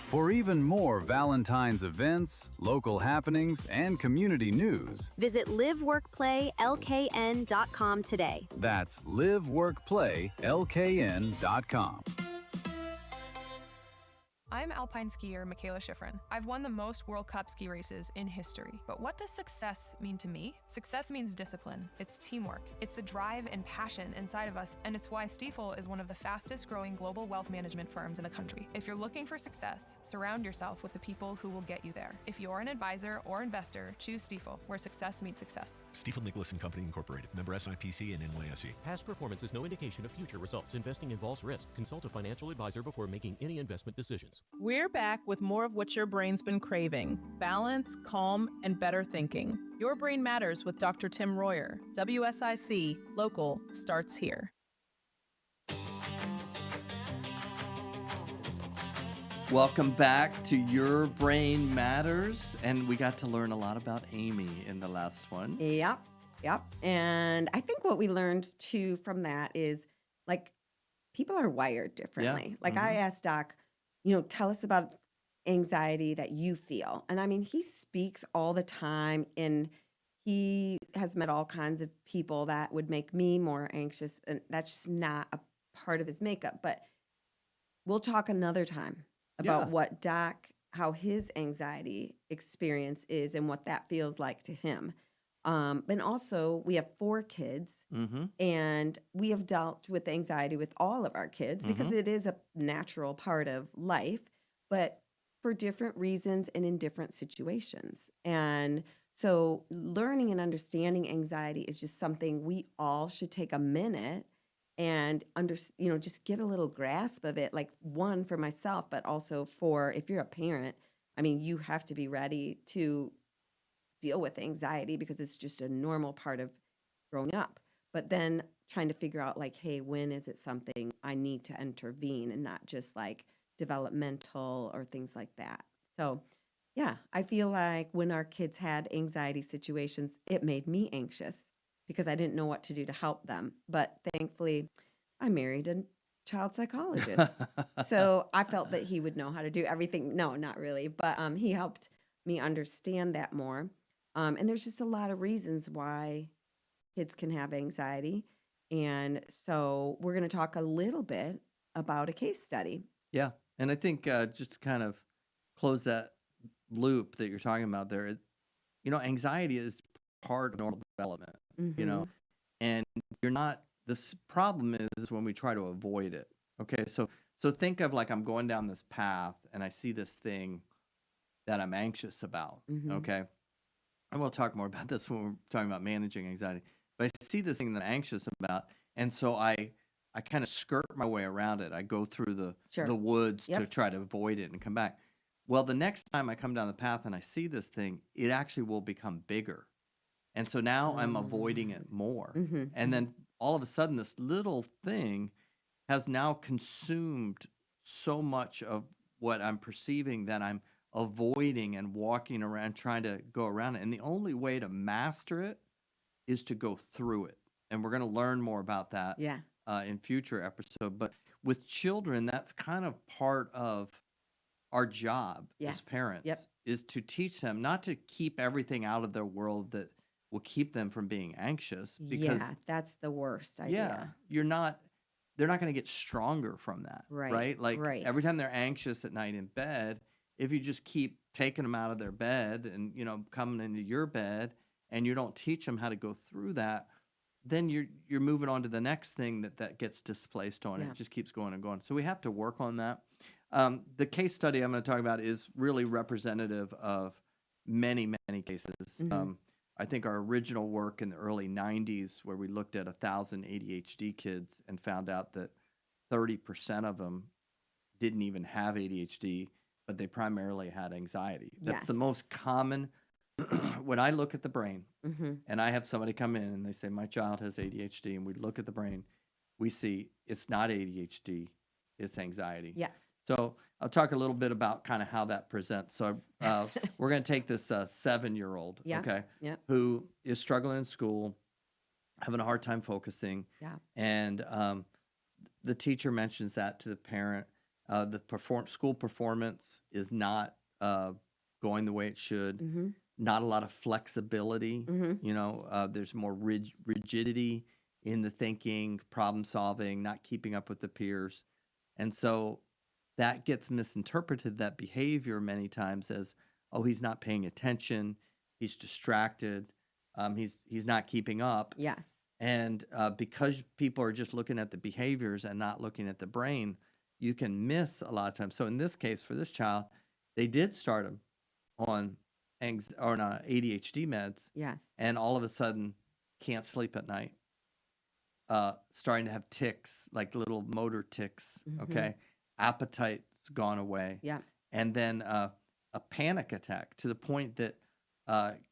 I: For even more Valentine's events, local happenings, and community news,
J: Visit liveworkplaylkn.com today.
I: that's liveworkplaylkn.com.
T: I'm alpine skier Michaela Schifrin. I've won the most World Cup ski races in history. But what does success mean to me? Success means discipline. It's teamwork. It's the drive and passion inside of us, and it's why Stifel is one of the fastest growing global wealth management firms in the country. If you're looking for success, surround yourself with the people who will get you there. If you're an advisor or investor, choose Stifel, where success meets success.
U: Stifel Nicholas & Company Incorporated, member SIPC and NYSE.
V: Past performance is no indication of future results. Investing involves risk. Consult a financial advisor before making any investment decisions.
W: We're back with more of what your brain's been craving: balance, calm, and better thinking. Your Brain Matters with Dr. Tim Royer. WSIC Local starts here.
E: Welcome back to Your Brain Matters. And we got to learn a lot about Amy in the last one.
F: Yep. And I think what we learned too from that is like people are wired differently. Like I asked Doc, tell us about anxiety that you feel. And I mean, he speaks all the time and he has met all kinds of people that would make me more anxious. And that's just not a part of his makeup. But we'll talk another time about what Doc, how his anxiety experience is and what that feels like to him. And also, we have 4 kids, and we have dealt with anxiety with all of our kids because it is a natural part of life, but for different reasons and in different situations. And so learning and understanding anxiety is just something we all should take a minute and just get a little grasp of it, like one for myself, but also for if you're a parent, I mean, you have to be ready to deal with anxiety because it's just a normal part of growing up. But then trying to figure out like, hey, when is it something I need to intervene and not just like developmental or things like that. So yeah, I feel like when our kids had anxiety situations, it made me anxious because I didn't know what to do to help them. But thankfully, I married a child psychologist. So I felt that he would know how to do everything. No, not really. But he helped me understand that more. And there's just a lot of reasons why kids can have anxiety. And so we're going to talk a little bit about a case study.
E: Yeah. And I think just to kind of close that loop that you're talking about there. Anxiety is part of normal development,
F: Mm-hmm.
E: and you're not, this problem is when we try to avoid it. Okay. So think of like I'm going down this path and I see this thing that I'm anxious about.
F: Mm-hmm.
E: Okay. And we'll talk more about this when we're talking about managing anxiety. But I see this thing that I'm anxious about, and so I kind of skirt my way around it. I go through the
F: Sure.
E: woods to
F: Yep.
E: try to avoid it and come back. Well, the next time I come down the path and I see this thing, it actually will become bigger. And so now I'm avoiding it more.
F: Mm-hmm.
E: And then all of a sudden, this little thing has now consumed so much of what I'm perceiving that I'm avoiding and walking around, trying to go around it. And the only way to master it is to go through it. And we're going to learn more about that
F: Yeah.
E: in future episode. But with children, that's kind of part of our job as
F: Yes.
E: parents
F: Yep.
E: is to teach them not to keep everything out of their world that will keep them from being anxious, because
F: Yeah, that's the worst
E: yeah,
F: idea.
E: they're not going to get stronger from that,
F: Right.
E: right? Like
F: Right.
E: every time they're anxious at night in bed, if you just keep taking them out of their bed and coming into your bed and you don't teach them how to go through that, then you're moving on to the next thing that gets displaced on.
F: Yeah.
E: It just keeps going and going. So we have to work on that. The case study I'm going to talk about is really representative of many, many cases.
F: Mhm.
E: I think our original work in the early 90s, where we looked at 1,000 ADHD kids and found out that 30% of them didn't even have ADHD, but they primarily had anxiety. That's the
F: Yes.
E: most common. When I look at the brain
F: Mm-hmm.
E: and I have somebody come in and they say, my child has ADHD, and we look at the brain, we see it's not ADHD, it's anxiety.
F: Yeah.
E: So I'll talk a little bit about kind of how that presents. So we're going to take this 7-year-old,
F: Yeah.
E: okay,
F: Yeah.
E: who is struggling in school, having a hard time focusing,
F: Yeah.
E: and the teacher mentions that to the parent. The school performance is not going the way it should.
F: Mm-hmm.
E: Not a lot of flexibility.
F: Mm-hmm.
E: There's more rigidity in the thinking, problem solving, not keeping up with the peers. And so that gets misinterpreted, that behavior, many times as, oh, he's not paying attention, he's distracted, he's not keeping up.
F: Yes.
E: And because people are just looking at the behaviors and not looking at the brain, you can miss a lot of times. So in this case, for this child, they did start him on ADHD meds,
F: Yes.
E: and all of a sudden can't sleep at night, starting to have tics, like little motor tics.
F: Mhm.
E: Okay, appetite's gone away.
F: Yeah.
E: And then a panic attack to the point that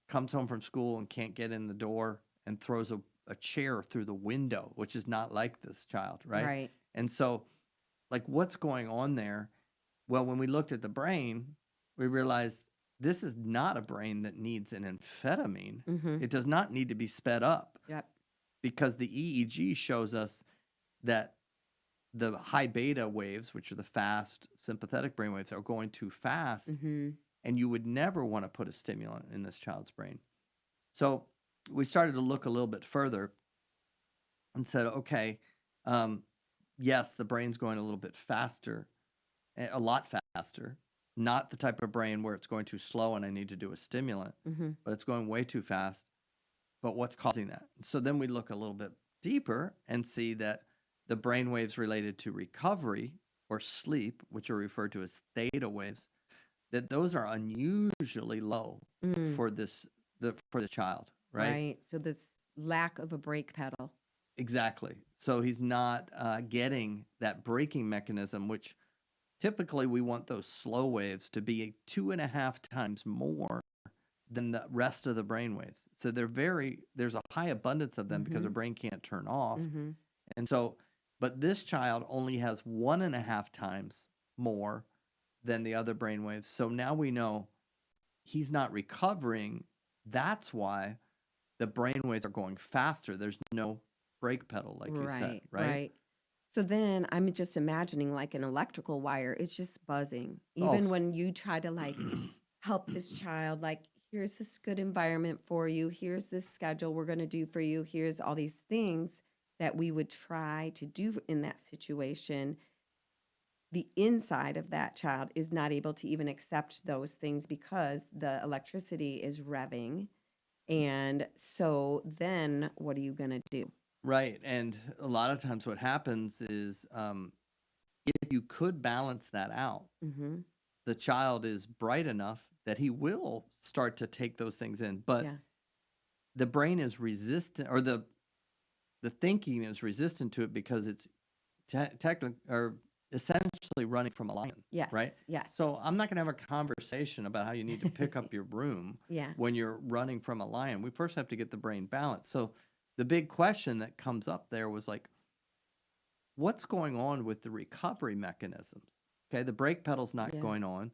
E: comes home from school and can't get in the door and throws a chair through the window, which is not like this child, right?
F: Right.
E: And so, like, what's going on there? Well, when we looked at the brain, we realized this is not a brain that needs an amphetamine.
F: Mm-hmm.
E: It does not need to be sped up,
F: Yep.
E: because the EEG shows us that the high beta waves, which are the fast sympathetic brain waves, are going too fast,
F: Mm-hmm.
E: and you would never want to put a stimulant in this child's brain. So we started to look a little bit further and said, okay, yes, the brain's going a little bit faster, a lot faster, not the type of brain where it's going too slow and I need to do a stimulant,
F: Mm-hmm.
E: but it's going way too fast. But what's causing that? So then we look a little bit deeper and see that the brain waves related to recovery or sleep, which are referred to as theta waves, that those are unusually low
F: Mm.
E: for the child, right?
F: So this lack of a brake pedal.
E: Exactly. So he's not getting that braking mechanism, which typically we want those slow waves to be 2.5 times more than the rest of the brain waves. So there's a high abundance of them because the
F: Mhm.
E: brain can't turn off.
F: Mm-hmm.
E: And so, but this child only has 1.5 times more than the other brain waves. So now we know he's not recovering. That's why the brain waves are going faster. There's no brake pedal, like you said, right?
F: Right. So then I'm just imagining like an electrical wire. It's just buzzing.
E: Oh,
F: Even when you try to like help this child, like, here's this good environment for you. Here's this schedule we're going to do for you. Here's all these things that we would try to do in that situation. the inside of that child is not able to even accept those things because the electricity is revving. And so then what are you going to do?
E: Right. And a lot of times what happens is if you could balance that out,
F: Mm-hmm.
E: the child is bright enough that he will start to take those things in. But
F: Yeah.
E: the brain is resistant, or the thinking is resistant to it because it's technically or essentially running from a lion.
F: Yes.
E: Right.
F: Yes.
E: So I'm not going to have a conversation about how you need to pick up your broom
F: Yeah.
E: when you're running from a lion. We first have to get the brain balanced. So the big question that comes up there was like, what's going on with the recovery mechanisms? Okay, the brake pedal's not
F: Yeah.
E: going on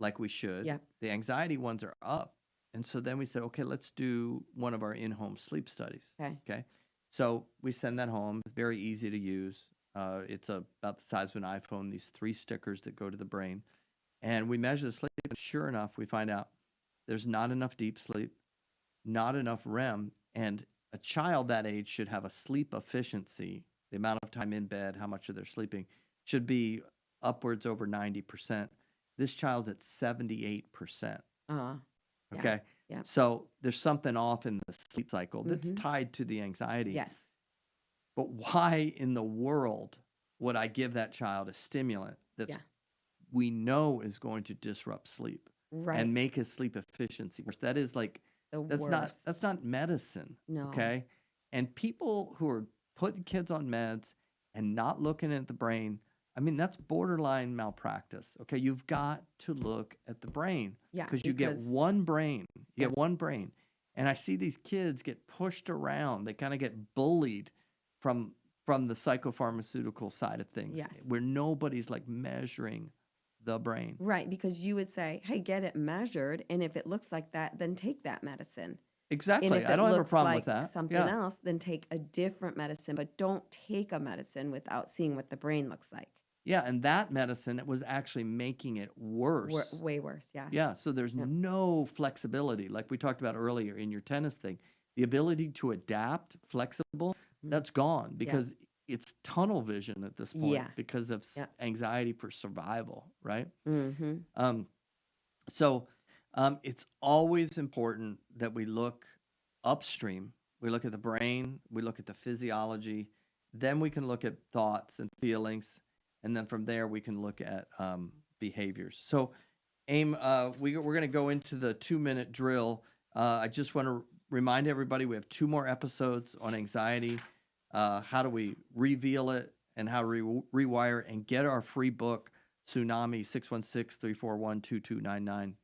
E: like we should.
F: Yeah.
E: The anxiety ones are up. And so then we said, okay, let's do one of our in-home sleep studies.
F: Okay.
E: Okay. So we send that home. It's very easy to use. It's about the size of an iPhone, these 3 stickers that go to the brain. And we measure the sleep. And sure enough, we find out there's not enough deep sleep, not enough REM. And a child that age should have a sleep efficiency, the amount of time in bed, how much of they're sleeping, should be upwards over 90%. This child's at 78%.
F: Yeah.
E: Okay.
F: Yeah.
E: So there's something off in the sleep cycle that's
F: Mhm.
E: tied to the anxiety.
F: Yes.
E: But why in the world would I give that child a stimulant that's
F: Yeah.
E: we know is going to disrupt sleep
F: Right.
E: and make his sleep efficiency worse? That is like
F: The
E: that's not medicine.
F: No.
E: Okay. And people who are putting kids on meds and not looking at the brain, I mean, that's borderline malpractice. Okay. You've got to look at the brain.
F: Yeah,
E: Because you get
F: because-
E: one brain. You get one brain. And I see these kids get pushed around. They kind of get bullied from the psychopharmaceutical side of things.
F: Yes.
E: Where nobody's like measuring the brain.
F: Right, because you would say, hey, get it measured, and if it looks like that, then take that medicine.
E: Exactly.
F: And if
E: I
F: it
E: don't have a
F: looks
E: problem
F: like
E: with that.
F: something
E: Yeah.
F: else, then take a different medicine, but don't take a medicine without seeing what the brain looks like.
E: Yeah, and that medicine, it was actually making it worse.
F: Way worse, yes.
E: Yeah, so there's
F: Yep.
E: no flexibility. Like we talked about earlier in your tennis thing, the ability to adapt, flexible, that's gone because it's tunnel vision at this point
F: Yeah.
E: because of
F: Yeah.
E: anxiety for survival, right?
F: Mm-hmm.
E: So it's always important that we look upstream. We look at the brain, we look at the physiology, then we can look at thoughts and feelings, and then from there we can look at behaviors. So, Aim, we're going to go into the 2-minute drill. I just want to remind everybody we have 2 more episodes on anxiety. How do we reveal it and how to rewire and get our free book, Tsunami 616-341-2299.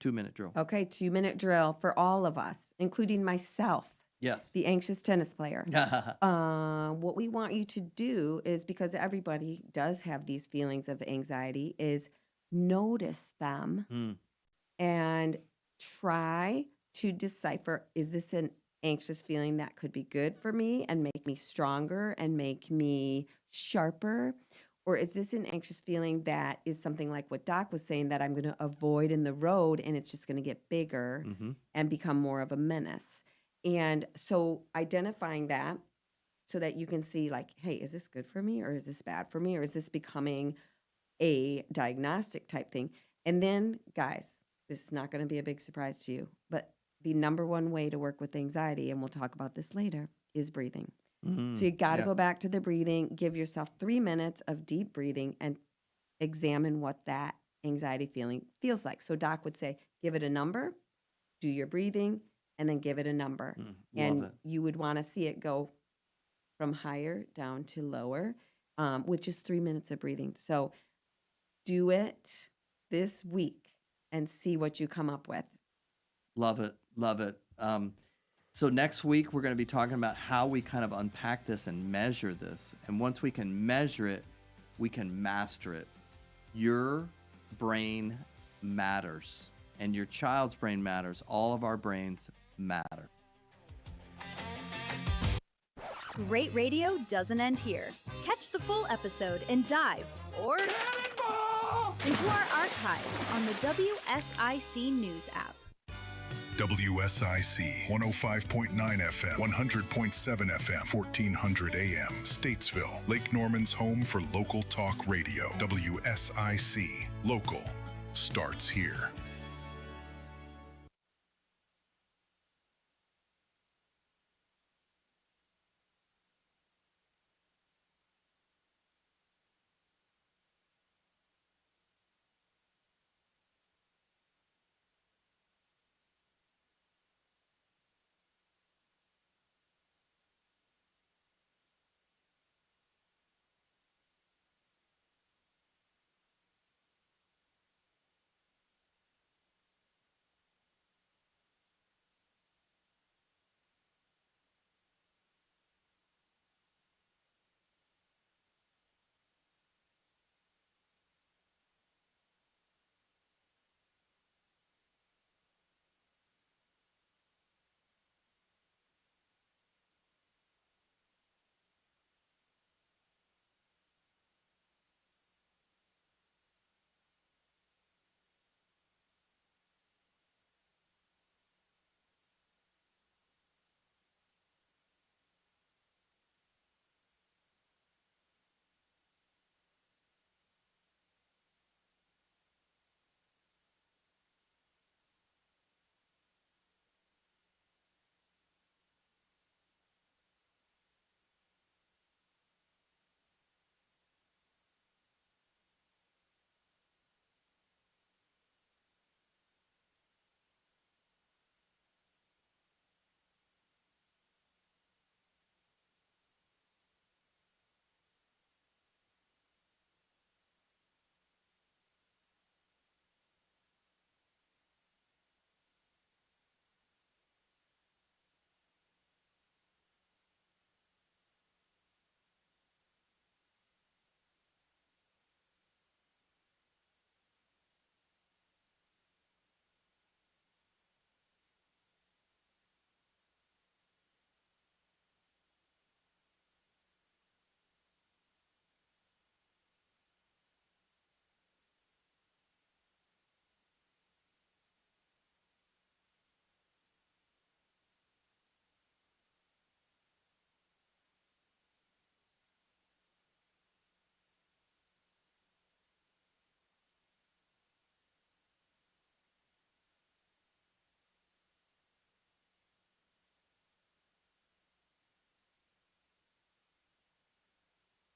E: 2-minute drill.
F: Okay, 2-minute drill for all of us, including myself,
E: Yes.
F: the anxious tennis player. What we want you to do is, because everybody does have these feelings of anxiety, is notice them and try to decipher, is this an anxious feeling that could be good for me and make me stronger and make me sharper? Or is this an anxious feeling that is something like what Doc was saying, that I'm going to avoid in the road and it's just going to get bigger and become more of a menace? And so identifying that so that you can see like, hey, is this good for me or is this bad for me? Or is this becoming a diagnostic type thing? And then, guys, this is not going to be a big surprise to you, but the number one way to work with anxiety, and we'll talk about this later, is breathing. So you got to go back to the breathing, give yourself 3 minutes of deep breathing and examine what that anxiety feeling feels like. So Doc would say, give it a number, do your breathing, and then give it a number. And
E: it.
F: you would want to see it go from higher down to lower with just 3 minutes of breathing. So do it this week and see what you come up with.
E: Love it. Love it. So next week, we're going to be talking about how we kind of unpack this and measure this. And once we can measure it, we can master it. Your brain matters, and your child's brain matters. All of our brains matter.
G: Great radio doesn't end here. Catch the full episode and dive or into our archives on the WSIC News app.
B: WSIC 105.9 FM, 100.7 FM, 1400 AM. Statesville, Lake Norman's home for local talk radio. WSIC. Local starts here.